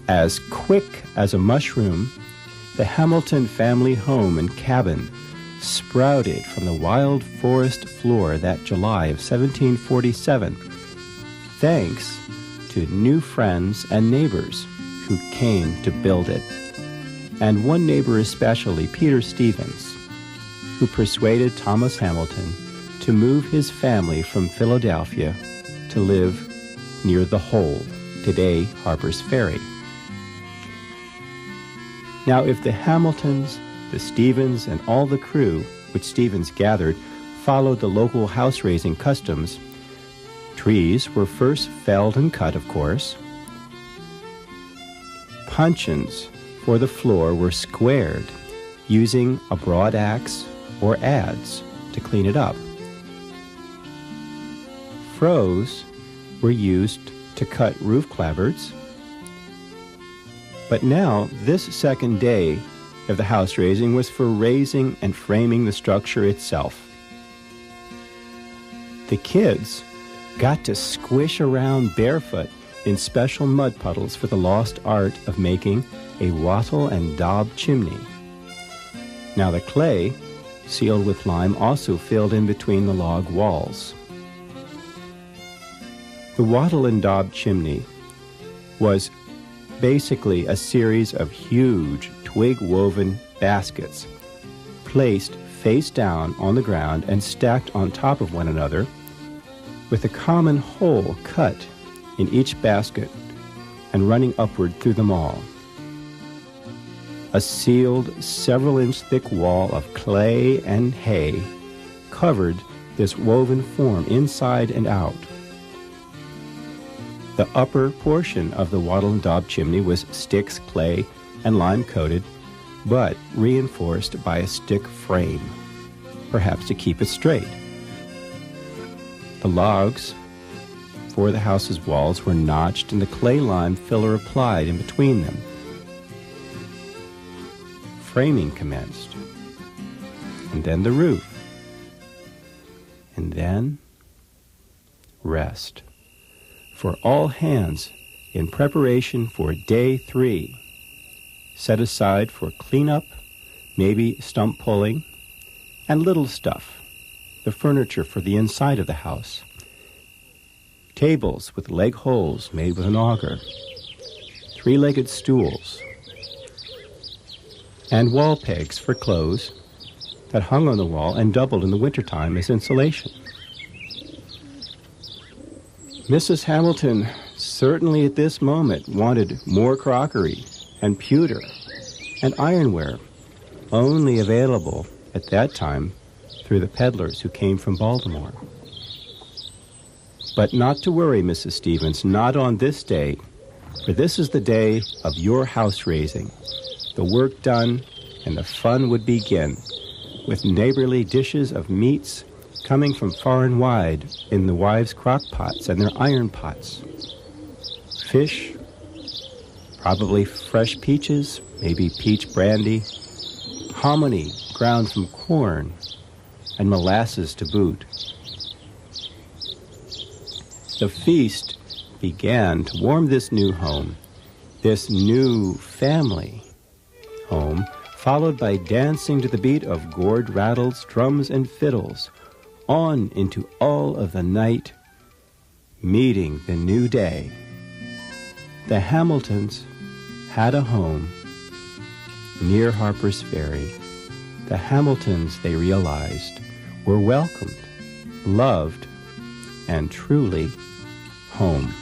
As quick as a mushroom, the Hamilton family home and cabin sprouted from the wild forest floor that July of 1747, thanks to new friends and neighbors who came to build it. And one neighbor especially, Peter Stevens, who persuaded Thomas Hamilton to move his family from Philadelphia to live near the Hole, today Harpers Ferry. Now, if the Hamiltons, the Stevens, and all the crew which Stevens gathered followed the local house-raising customs, trees were first felled and cut, of course. Puncheons for the floor were squared using a broad axe or adze to clean it up. Froes were used to cut roof clapboards. But now, this second day of the house raising was for raising and framing the structure itself. The kids got to squish around barefoot in special mud puddles for the lost art of making a wattle and daub chimney. Now the clay, sealed with lime, also filled in between the log walls. The wattle and daub chimney was basically a series of huge twig-woven baskets placed face down on the ground and stacked on top of one another, with a common hole cut in each basket and running upward through them all. A sealed several-inch thick wall of clay and hay covered this woven form inside and out. The upper portion of the wattle and daub chimney was sticks, clay, and lime-coated, but reinforced by a stick frame, perhaps to keep it straight. The logs for the house's walls were notched and the clay-lime filler applied in between them. Framing commenced, and then the roof, and then rest for all hands in preparation for day 3, set aside for cleanup, maybe stump pulling, and little stuff, the furniture for the inside of the house, tables with leg holes made with an auger, 3-legged stools, and wall pegs for clothes that hung on the wall and doubled in the wintertime as insulation. Mrs. Hamilton certainly at this moment wanted more crockery and pewter and ironware, only available at that time through the peddlers who came from Baltimore. But not to worry, Mrs. Stevens, not on this day, for this is the day of your house raising. The work done, and the fun would begin, with neighborly dishes of meats coming from far and wide in the wives' crock pots and their iron pots. Fish, probably fresh peaches, maybe peach brandy, hominy ground from corn, and molasses to boot. The feast began to warm this new home, this new family home, followed by dancing to the beat of gourd rattles, drums, and fiddles, on into all of the night, meeting the new day. The Hamiltons had a home near Harpers Ferry. The Hamiltons, they realized, were welcomed, loved, and truly home.